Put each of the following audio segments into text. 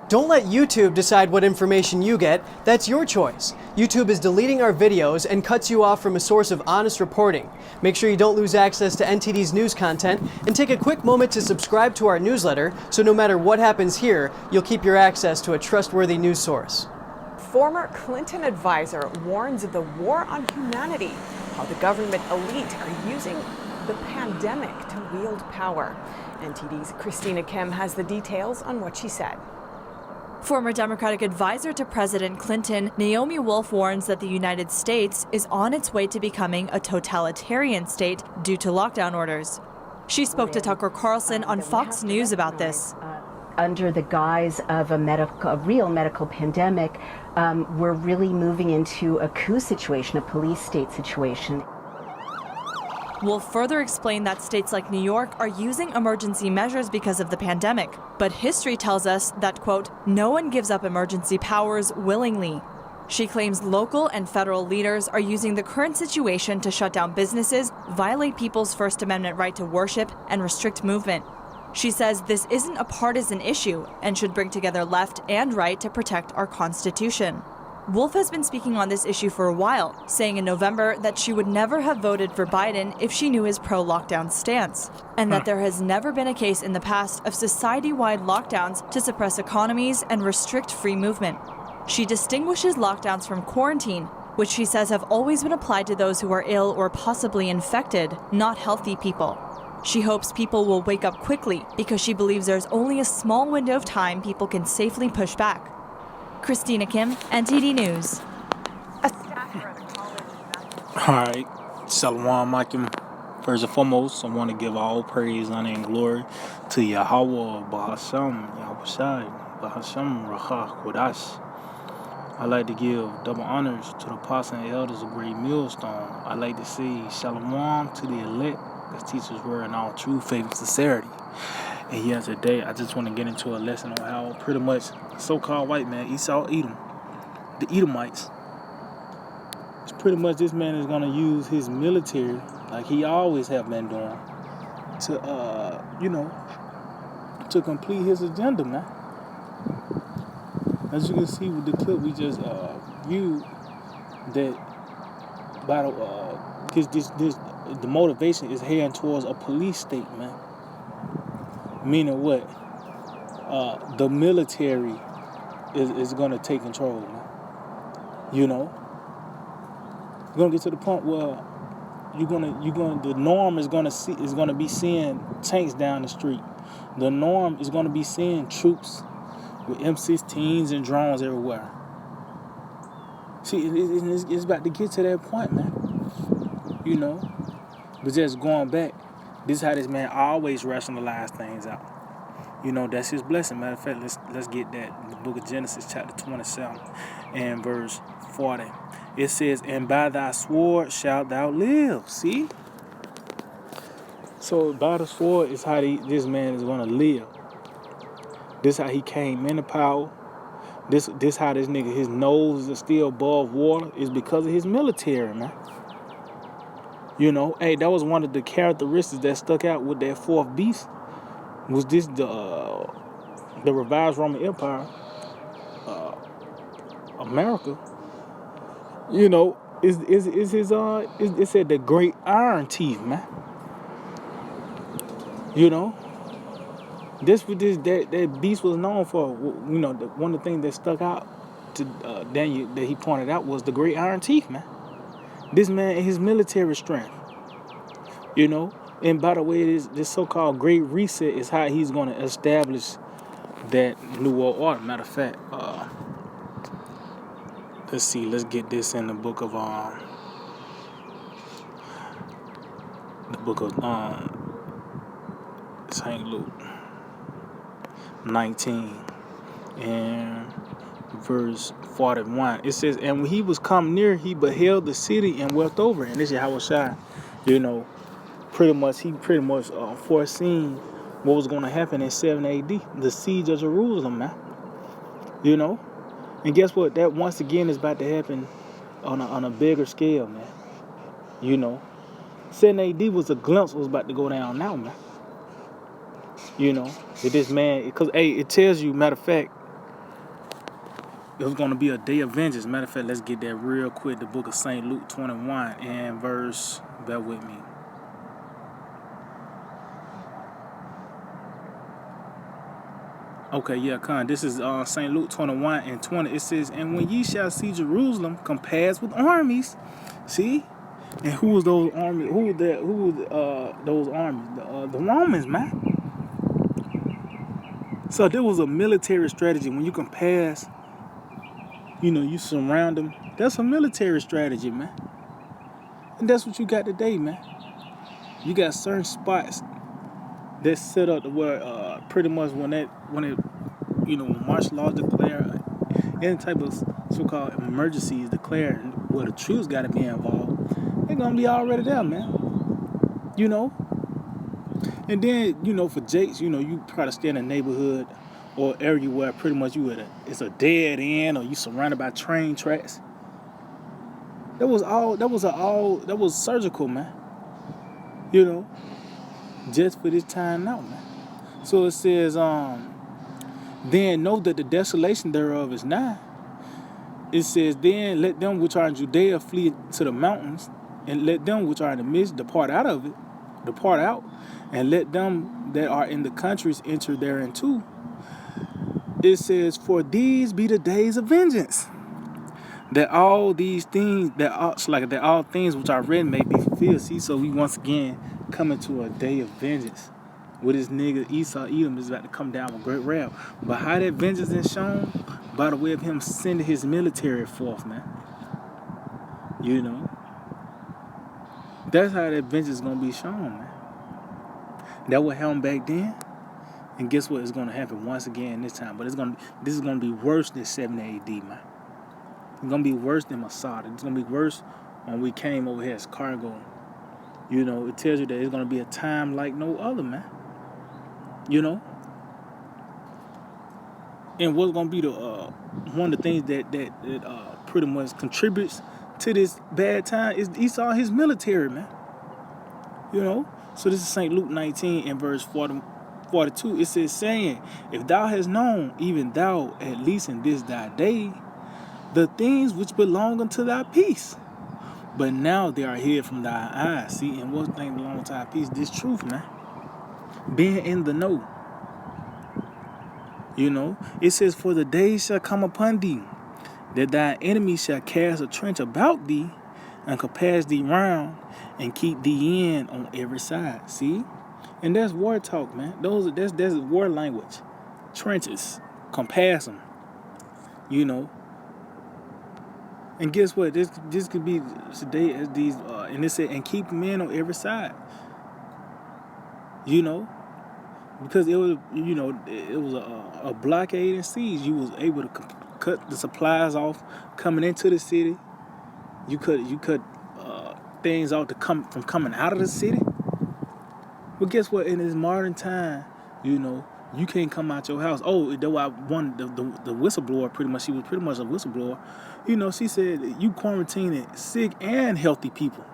Don't let YouTube decide what information you get. That's your choice. YouTube is deleting our videos and cuts you off from a source of honest reporting. Make sure you don't lose access to NTD's news content, and take a quick moment to subscribe to our newsletter so no matter what happens here, you'll keep your access to a trustworthy news source. Former Clinton advisor warns of the war on humanity, how the government elite are using the pandemic to wield power. NTD's Christina Kim has the details on what she said. Former Democratic advisor to President Clinton, Naomi Wolf, warns that the United States is on its way to becoming a totalitarian state due to lockdown orders. She spoke to Tucker Carlson on Fox News about this. Under the guise of a real medical pandemic, we're really moving into a coup situation, a police state situation. Wolf further explained that states like New York are using emergency measures because of the pandemic. But history tells us that, quote, no one gives up emergency powers willingly. She claims local and federal leaders are using the current situation to shut down businesses, violate people's First Amendment right to worship, and restrict movement. She says this isn't a partisan issue and should bring together left and right to protect our Constitution. Wolf has been speaking on this issue for a while, saying in November that she would never have voted for Biden if she knew his pro-lockdown stance, and that there has never been a case in the past of society-wide lockdowns to suppress economies and restrict free movement. She distinguishes lockdowns from quarantine, which she says have always been applied to those who are ill or possibly infected, not healthy people. She hopes people will wake up quickly because she believes there's only a small window of time people can safely push back. Christina Kim, NTD News. Alright, Shalom Akim. First and foremost, I want to give all praise, honor, and glory to Yahweh, Bahasham, Yahushai, Bahasham, Rachah, Kodash. I like to give double honors to the apostles and elders of Great Millstone. I like to say Shalom to the elect that teachers were in all true faith and sincerity. And here today, I just want to get into a lesson on how pretty much so-called white man, Esau Edom, the Edomites, it's pretty much this man is going to use his military, like he always have been doing, to, to complete his agenda, man. As you can see with the clip we just viewed, that by the motivation is heading towards a police state, man. Meaning what? The military is going to take control, man. You know, you're going to get to the point where the norm is going to be seeing tanks down the street. The norm is going to be seeing troops with M16s and drones everywhere. See, it's about to get to that point, man. You know, but just going back, this is how this man always rationalize things out. You know, that's his blessing. Matter of fact, let's get that. The book of Genesis, chapter 27 and verse 40. It says, and by thy sword shalt thou live. See? So by the sword is how this man is going to live. This how he came into power. This how this nigga, his nose is still above water, is because of his military, man. You know, hey, that was one of the characteristics that stuck out with that fourth beast. Was this the revised Roman Empire, America? You know, it said the great iron teeth, man. You know, that beast was known for. You know, one of the things that stuck out to Daniel that he pointed out was the great iron teeth, man. This man and his military strength, you know. And by the way, this so-called Great Reset is how he's going to establish that New World Order. Matter of fact, let's see. Let's get this in the book of St. Luke 19 and verse 41. It says, and when he was come near, he beheld the city and wept over it. And this is how it shine. You know, he pretty much foreseen what was going to happen in 7 AD, the siege of Jerusalem, man. You know, and guess what? That once again is about to happen on a bigger scale, man. You know, 7 AD was a glimpse of what's about to go down now, man. You know, that this man, because hey, it tells you, matter of fact, it was going to be a day of vengeance. Matter of fact, let's get that real quick. The book of St. Luke 21 and verse, bear with me. Okay, yeah, this is St. Luke 21 and 20. It says, and when ye shall see Jerusalem compassed with armies, see? And who was those armies? Who was those armies? The Romans, man. So there was a military strategy. When you compass, you surround them. That's a military strategy, man. And that's what you got today, man. You got certain spots that's set up to where pretty much when martial law declare any type of so-called emergency is declared where the troops got to be involved, they're gonna be already there, man. And then for Jakes, you try to stay in a neighborhood or area where pretty much it's a dead end or you surrounded by train tracks. That was surgical, man. Just for this time now, man. So it says, then know that the desolation thereof is nigh. It says, then let them which are in Judea flee to the mountains, and let them which are in the midst depart out, and let them that are in the countries enter thereinto. It says, for these be the days of vengeance, that all these things, that all things which are written may be fulfilled. See, so we once again coming to a day of vengeance. With this nigga Esau, Edom is about to come down with great wrath. But how that vengeance is shown? By the way of him sending his military forth, man. That's how that vengeance is going to be shown, man. That what happened back then. And guess what is going to happen once again this time? But this is going to be worse than 70 AD, man. It's going to be worse than Masada. It's going to be worse when we came over here as cargo. It tells you that it's going to be a time like no other, man. And what's going to be the one of the things that pretty much contributes to this bad time is Esau, his military, man. So this is St. Luke 19 and verse 42. It says, saying, if thou hast known, even thou, at least in this thy day, the things which belong unto thy peace, but now they are hid from thy eyes. See, and what thing belongs to thy peace? This truth, man. Being in the know. It says, for the days shall come upon thee, that thy enemy shall cast a trench about thee, and compass thee round, and keep thee in on every side. See? And that's war talk, man. That's war language. Trenches. Compass them. And guess what? This could be today as these, and it said, and keep men on every side. Because it was, it was a blockade and siege. You was able to cut the supplies off coming into the city. You cut things off from coming out of the city. But guess what? In this modern time, you can't come out your house. Oh, that's why the whistleblower, pretty much, she was pretty much a whistleblower. She said you quarantining sick and healthy people.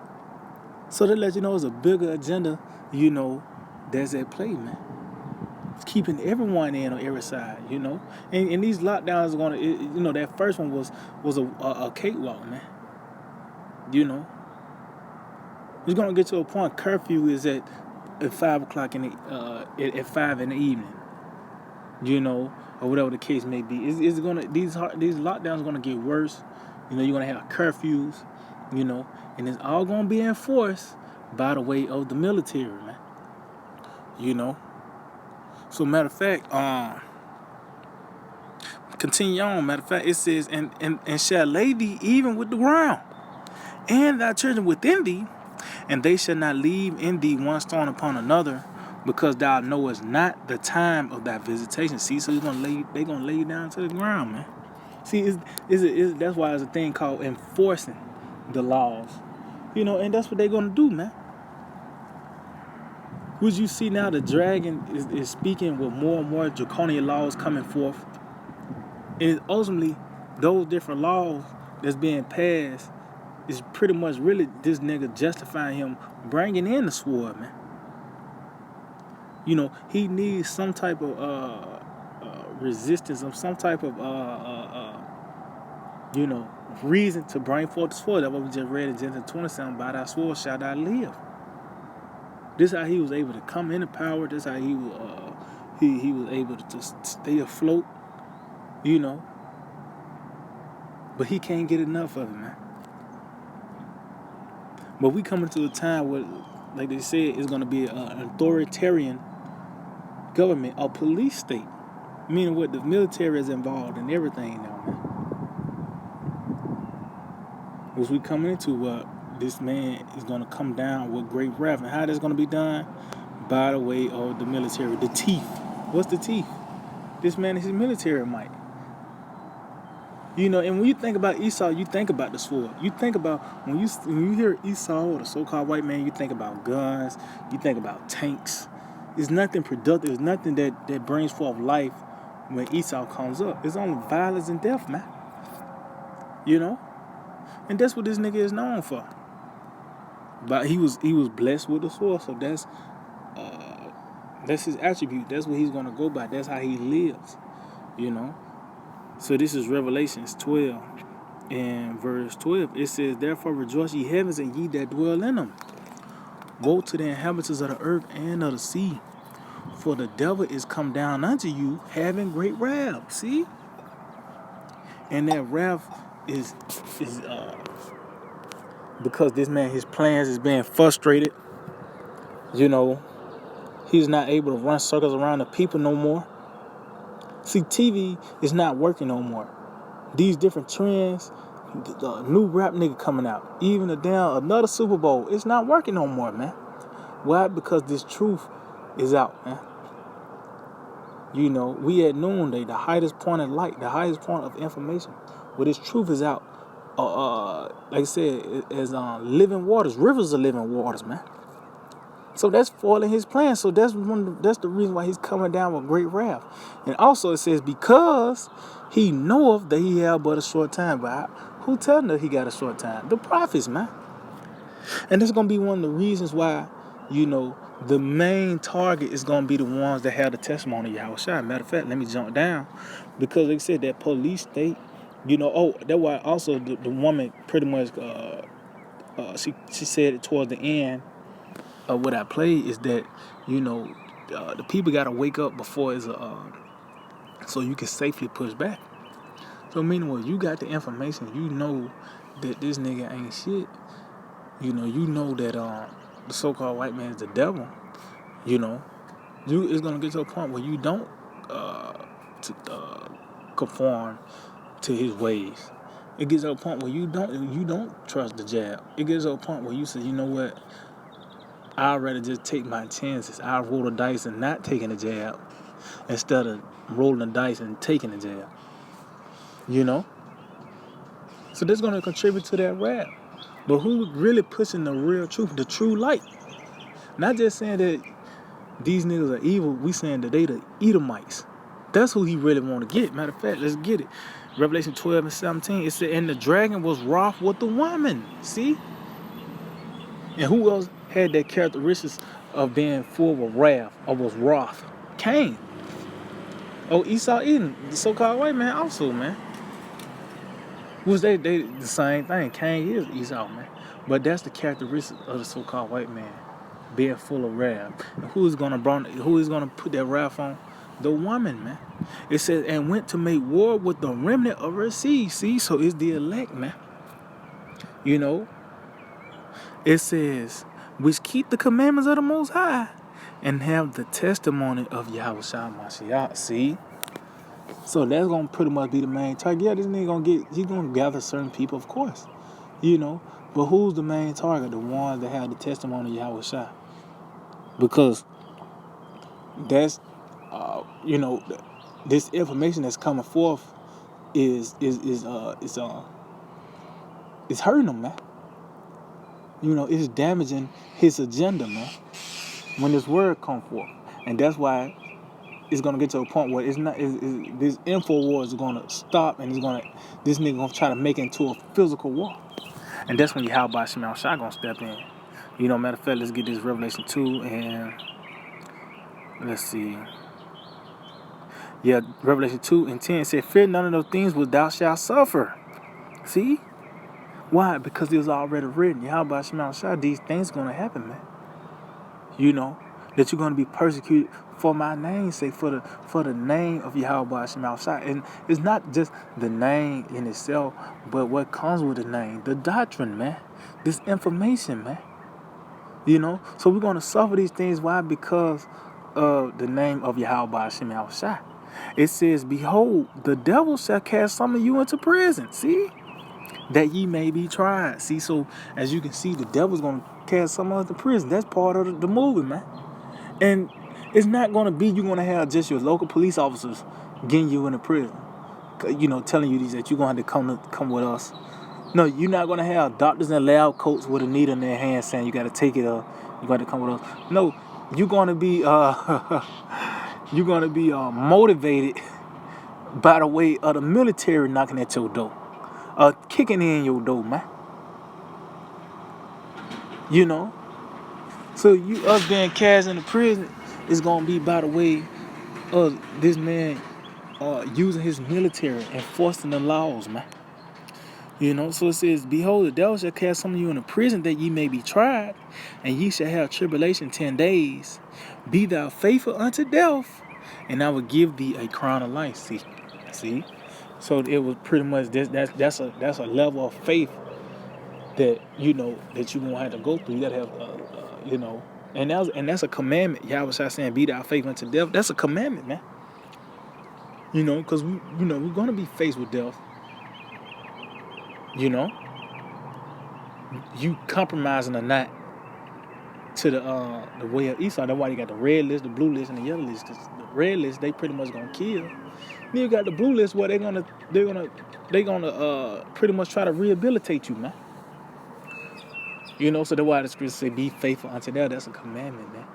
So they let you know it's a bigger agenda, that's at play, man. It's keeping everyone in on every side, And these lockdowns are gonna, that first one was a cakewalk, man. It's gonna get to a point. Curfew is at 5 o'clock at 5 in the evening, or whatever the case may be. These lockdowns are gonna get worse. You're gonna have curfews, and it's all gonna be enforced by the way of the military, man. So matter of fact, continue on. Matter of fact, it says, and shall lay thee even with the ground, and thy children within thee, and they shall not leave in thee one stone upon another, because thou knowest not the time of thy visitation. See, so they're gonna lay you down to the ground, man. See, that's why there's a thing called enforcing the laws, and that's what they're gonna do, man. Would you see now the dragon is speaking with more and more draconian laws coming forth, and ultimately those different laws that's being passed is pretty much really this nigga justifying him bringing in the sword, man. He needs some type of resistance, or some type of you know, reason to bring forth the sword. That's what we just read in Genesis 27. By thy sword shalt thou live. This is how he was able to come into power. This is how he was able to stay afloat, you know. But he can't get enough of it, man. But we coming to a time where, like they said, it's going to be an authoritarian government, a police state. Meaning what the military is involved in everything now, man. Which we coming into this man is going to come down with great wrath. And how that's going to be done? By the way of the military. The teeth. What's the teeth? This man is his military might. You know, and when you think about Esau, you think about the sword. You think about, when you hear Esau or the so-called white man, you think about guns, you think about tanks. There's nothing productive, there's nothing that brings forth life when Esau comes up. It's only violence and death, man. You know? And that's what this nigga is known for. But he was blessed with the sword, so that's his attribute. That's what he's gonna go by. That's how he lives. You know? So this is Revelations 12 and verse 12. It says, therefore rejoice ye heavens and ye that dwell in them. Woe to the inhabitants of the earth and of the sea. For the devil is come down unto you having great wrath. See? And that wrath is because this man, his plans is being frustrated. You know, he's not able to run circles around the people no more. See, TV is not working no more. These different trends, the new rap nigga coming out, even another Super Bowl, it's not working no more, man. Why? Because this truth is out, man. You know, we at noonday, the highest point of light, the highest point of information, where this truth is out. Like I said, as living waters, rivers are living waters, man. So that's foiling his plan. So that's the reason why he's coming down with great wrath. And also it says, because he knoweth that he have but a short time. But who telling that he got a short time? The prophets, man. And that's going to be one of the reasons why, you know, the main target is going to be the ones that have the testimony of Yahushua. Matter of fact, let me jump down. Because like I said, that police state, you know, that's why also the woman pretty much, she said it towards the end. What I play is that, you know, the people got to wake up before it's so you can safely push back. So meanwhile, you got the information, you know that this nigga ain't shit. You know that the so-called white man is the devil. You know, it's gonna get to a point where you don't conform to his ways. It gets to a point where you don't trust the jab. It gets to a point where you say, you know what? I'd rather just take my chances. I'll roll the dice and not taking the jab instead of rolling the dice and taking the jab. You know? So that's going to contribute to that rap. But who's really pushing the real truth, the true light? Not just saying that these niggas are evil, we saying that they the Edomites. That's who he really want to get. Matter of fact, let's get it. Revelation 12 and 17, it said, and the dragon was wroth with the woman. See? And who else had that characteristics of being full of wrath or was wroth? Cain. Oh, Esau Edom, the so-called white man also, man. Was they the same thing. Cain is Esau, man. But that's the characteristic of the so-called white man, being full of wrath. And who is gonna put that wrath on? The woman, man. It says, and went to make war with the remnant of her seed. See, so it's the elect, man. You know, it says, which keep the commandments of the Most High and have the testimony of Yahushua Mashiach. See? So that's going to pretty much be the main target. Yeah, this nigga he's going to gather certain people, of course. You know, but who's the main target? The ones that have the testimony of Yahushua. Because that's, you know, this information that's coming forth is hurting them, man. You know, it's damaging his agenda, man, when this word come forth. And that's why it's going to get to a point where this info war is going to stop, and this nigga going to try to make it into a physical war. And that's when Yahweh Shema Shai going to step in. You know, matter of fact, let's get this Revelation 2 and let's see. Yeah, Revelation 2 and 10 said, fear none of those things which thou shalt suffer. See? Why? Because it was already written. Yahweh Shema Shah, these things gonna happen, man. You know, that you're gonna be persecuted for my name's sake, for the name of Yahweh Shema Shah. And it's not just the name in itself, but what comes with the name, the doctrine, man. This information, man. You know, so we're gonna suffer these things. Why? Because of the name of Yahweh Shema Shah. It says, behold, the devil shall cast some of you into prison. See? That ye may be tried. See, so as you can see, the devil's going to cast some of us to prison. That's part of the movie, man. And it's not going to be you're going to have just your local police officers getting you into prison. You know, telling you that you're going to have to come with us. No, you're not going to have doctors in lab coats with a needle in their hand saying you got to take it you got to come with us. No, you're going to be motivated by the way of the military knocking at your door. Kicking in your door, man. You know? So us being cast into prison is going to be by the way of this man using his military, enforcing the laws, man. You know? So it says, behold, the devil shall cast some of you into prison that ye may be tried, and ye shall have tribulation 10 days. Be thou faithful unto death, and I will give thee a crown of life. See? So it was pretty much that's a level of faith that you know that you're gonna have to go through. You gotta have you know, and that's a commandment. Yahweh Shai saying, "Be thou faithful unto death." That's a commandment, man. You know, because we're gonna be faced with death. You know, you compromising or not to the way of Esau. That's why you got the red list, the blue list, and the yellow list. Because the red list, they pretty much gonna kill. Then you got the blue list where they're gonna pretty much try to rehabilitate you, man. You know, so that's why the scripture say, "Be faithful unto death." That's a commandment, man.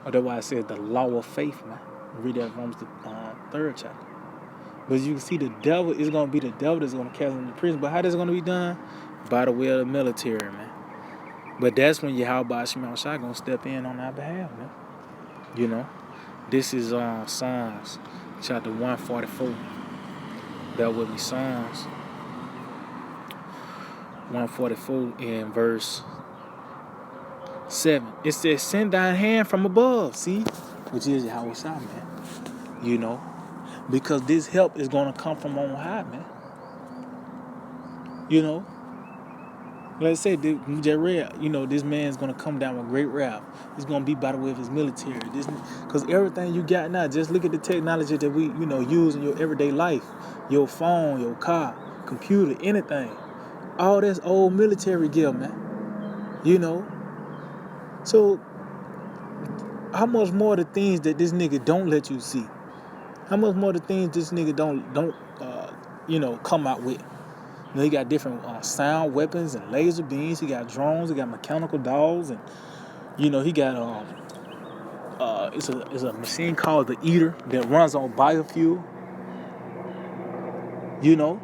Or that's why it says the law of faith, man. Read that Romans the 3rd chapter. But you can see the devil is gonna be the devil that's gonna cast him into prison. But how that's gonna be done? By the way of the military, man. But that's when Yahweh Shema Shai gonna step in on our behalf, man. You know, this is Psalms chapter 144. That would be Psalms 144 in verse 7. It says, "Send thine hand from above." See, which is Yahweh Shai, man. You know, because this help is gonna come from on high, man. You know. Let's say, you know, this man's gonna come down with great wrath. It's gonna be by the way of his military. Because everything you got now, just look at the technology that we, you know, use in your everyday life. Your phone, your car, computer, anything. All that's old military gear, man. You know. So, how much more the things that this nigga don't let you see? How much more the things this nigga don't you know, come out with? You know, he got different sound weapons and laser beams. He got drones. He got mechanical dogs, and you know he got it's a machine called the Eater that runs on biofuel. You know,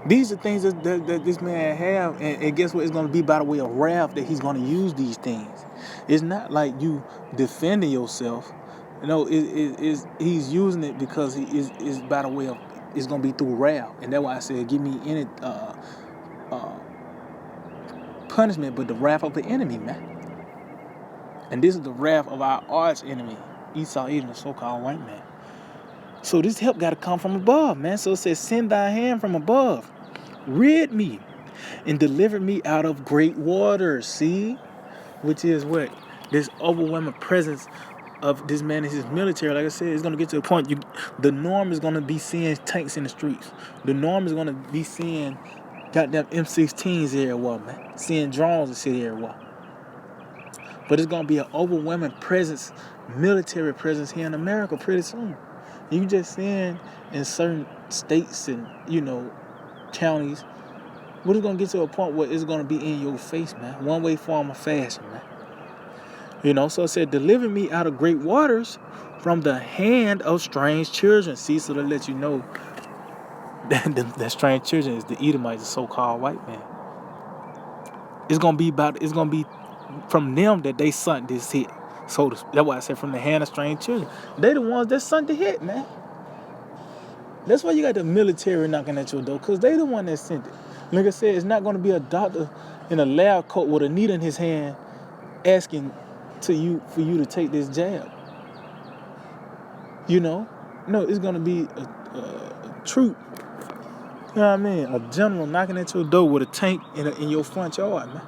these are things that this man have, and guess what? It's going to be by the way of wrath that he's going to use these things. It's not like you defending yourself. You know, he's using it because he is by the way of. It's going to be through wrath. And that's why I said, give me any punishment but the wrath of the enemy, man. And this is the wrath of our arch enemy, Esau, Edom, the so-called white man. So this help got to come from above, man. So it says, send thy hand from above. Rid me and deliver me out of great waters. See? Which is what? This overwhelming presence of this man and his military. Like I said, it's going to get to a point. The norm is going to be seeing tanks in the streets. The norm is going to be seeing goddamn M16s everywhere, man. Seeing drones and shit everywhere. But it's going to be an overwhelming presence, military presence here in America pretty soon. You just seeing in certain states and, you know, counties, but it's going to get to a point where it's going to be in your face, man. One way, form, or fashion, man. You know, so it said, deliver me out of great waters from the hand of strange children. See, so to let you know that strange children is the Edomites, the so-called white man. It's gonna be from them that they sunk this hit. So that's why I said from the hand of strange children. They the ones that sunk the hit, man. That's why you got the military knocking at your door, because they the one that sent it. Like I said, it's not going to be a doctor in a lab coat with a needle in his hand asking for you to take this jab. You know? No, it's going to be a troop. You know what I mean? A general knocking at your door with a tank in your front yard, man.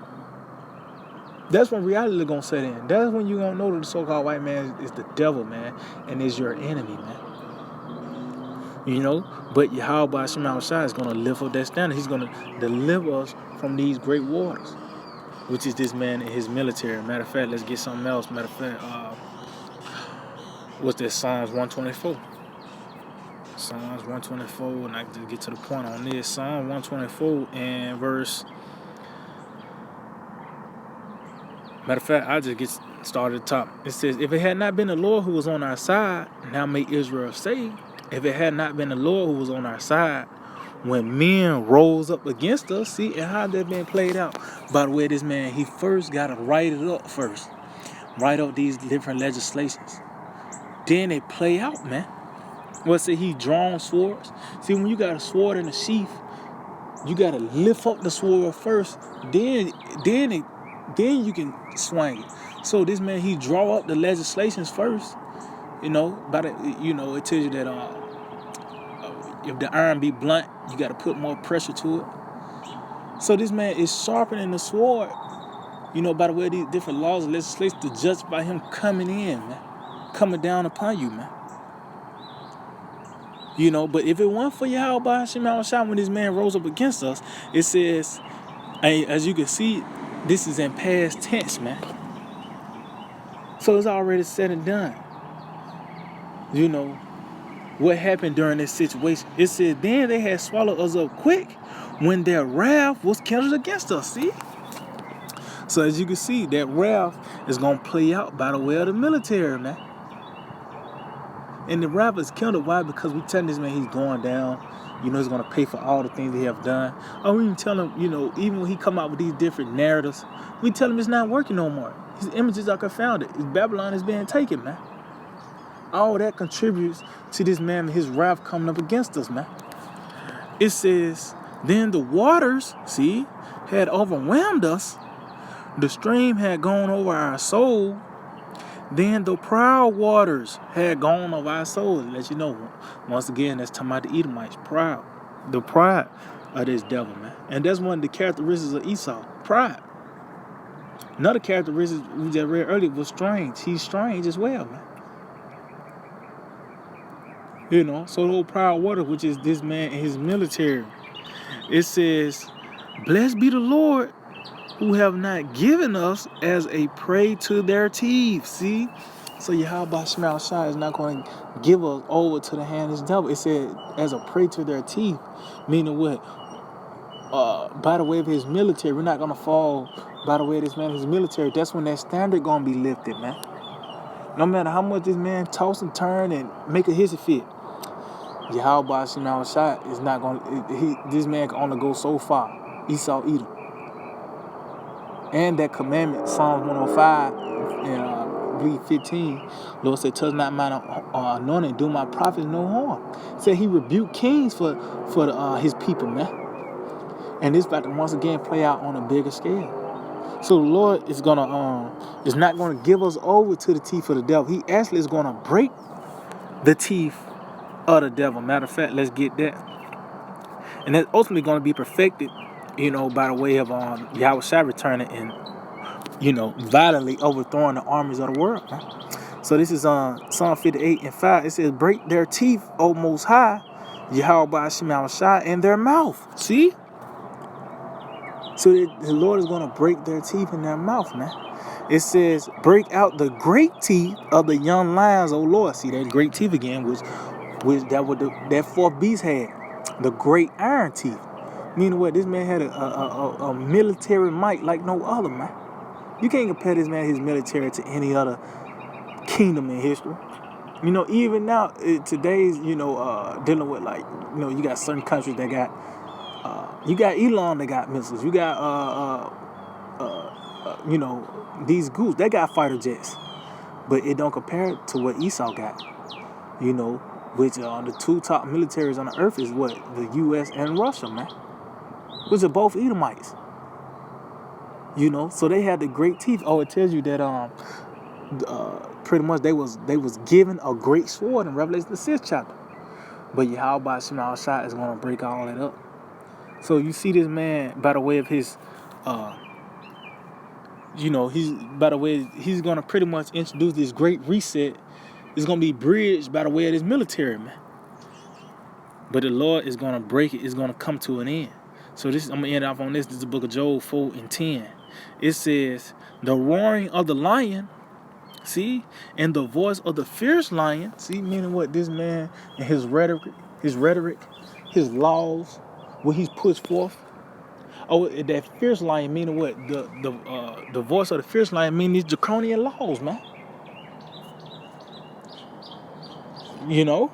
That's when reality is going to set in. That's when you're going to know that the so-called white man is the devil, man, and is your enemy, man. You know? But Yahweh Shema Shai is going to lift up that standard. He's going to deliver us from these great waters, which is this man and his military. Matter of fact, let's get something else. Matter of fact, what's that? Psalms 124. Psalms 124, and I can get to the point on this. Psalm 124 and verse. Matter of fact, I'll just get started at the top. It says, if it had not been the Lord who was on our side, now may Israel say, if it had not been the Lord who was on our side, when men rose up against us, see, and how that been played out? By the way, this man, he first got to write it up first. Write up these different legislations. Then they play out, man. Well, say he drawn swords. See, when you got a sword in a sheath, you got to lift up the sword first. Then you can swing it. So this man, he draw up the legislations first. You know, it tells you that if the iron be blunt, you got to put more pressure to it. So this man is sharpening the sword. You know, by the way, these different laws and legislation to justify him coming in, man, coming down upon you, man. You know, but if it weren't for Yahweh Shema Shai, when this man rose up against us, it says, as you can see, this is in past tense, man. So it's already said and done. You know, what happened during this situation? It said, then they had swallowed us up quick when their wrath was kindled against us, see? So as you can see, that wrath is going to play out by the way of the military, man. And the wrath is kindled. Why? Because we telling this man he's going down. You know, he's going to pay for all the things he have done. Or we even tell him, you know, even when he come out with these different narratives, we tell him it's not working no more. His images are confounded. Babylon is being taken, man. All that contributes to this man and his wrath coming up against us, man. It says, then the waters, see, had overwhelmed us. The stream had gone over our soul. Then the proud waters had gone over our souls. Let you know, once again, that's talking about the Edomites, proud. The pride of this devil, man. And that's one of the characteristics of Esau, pride. Another characteristic we just read earlier was strange. He's strange as well, man. You know, so the whole proud water, which is this man and his military, it says, blessed be the Lord who have not given us as a prey to their teeth. See? So Yahweh Shema Shai is not going to give us over to the hand of this devil. It said as a prey to their teeth. Meaning what? By the way of his military, we're not going to fall by the way of this man and his military. That's when that standard going to be lifted, man. No matter how much this man toss and turn and make a hissy fit, Yahweh Shema Shai is not going to, this man can only go so far. Esau, Edom. And that commandment, Psalms 105, and I believe 15, Lord said, touch not mine anointing, do my prophets no harm. Said he rebuked kings for his people, man. And this about to once again play out on a bigger scale. So the Lord is is not gonna give us over to the teeth of the devil. He actually is gonna break the teeth of the devil. Matter of fact, let's get that. And that's ultimately gonna be perfected, you know, by the way of Yahweh Shai returning and, you know, violently overthrowing the armies of the world. Huh? So this is Psalm 58 and 5. It says, break their teeth, O Most High, Yahweh Shema Shai, in their mouth. See? So the Lord is going to break their teeth in their mouth, man. It says, break out the great teeth of the young lions, O Lord. See, that great teeth again, which that fourth beast had, the great iron teeth. Meaning what? This man had a military might like no other, man. You can't compare this man, his military, to any other kingdom in history. You know, even now, today's, you know, dealing with, like, you know, you got certain countries that got, you got Elon that got missiles. You got, you know, these groups, they got fighter jets. But it don't compare to what Esau got. You know, which the two top militaries on the earth is what? The U.S. and Russia, man. Which are both Edomites. You know, so they had the great teeth. Oh, it tells you that pretty much they was given a great sword in Revelation the 6th chapter. But Yahweh Shema Shai is gonna break all that up. So you see this man by the way of his he's gonna pretty much introduce this great reset. It's gonna be bridged by the way of this military, man. But the Lord is gonna break it. It's gonna come to an end. So I'm gonna end off on this. This is the book of Job 4:10. It says, the roaring of the lion, see, and the voice of the fierce lion, see, meaning what this man and his rhetoric, his laws, what he's put forth. Oh, that fierce lion meaning what? The voice of the fierce lion meaning these draconian laws, man. You know,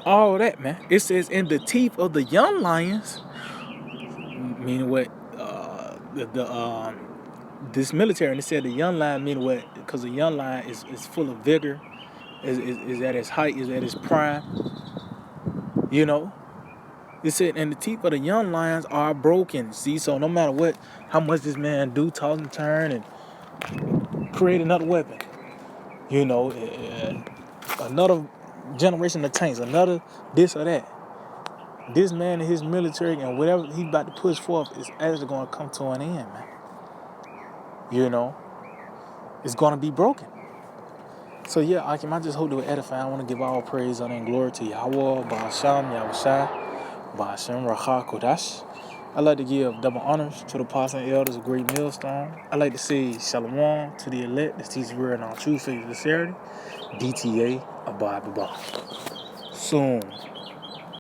all that, man. It says, in the teeth of the young lions, meaning what? This military, and it said the young lion meaning what? Because the young lion is full of vigor, is at its height, is at its prime. You know, it said, and the teeth of the young lions are broken. See, so no matter what, how much this man do, toss and turn, and create another weapon. You know, another generation of tanks, another this or that. This man and his military and whatever he's about to push forth is actually going to come to an end, man. You know, it's going to be broken. So yeah, Akim, I just hope to edify. I want to give all praise, honor, and glory to Yahweh, Ba'asham, Yahushai, Ba'asham, Racha, Kodash. I like to give double honors to the apostles and elders of Great Millstone. I like to say Shalom to the elect that teach the word in all truth, faith, and sincerity. DTA, Abide, Bye. Soon.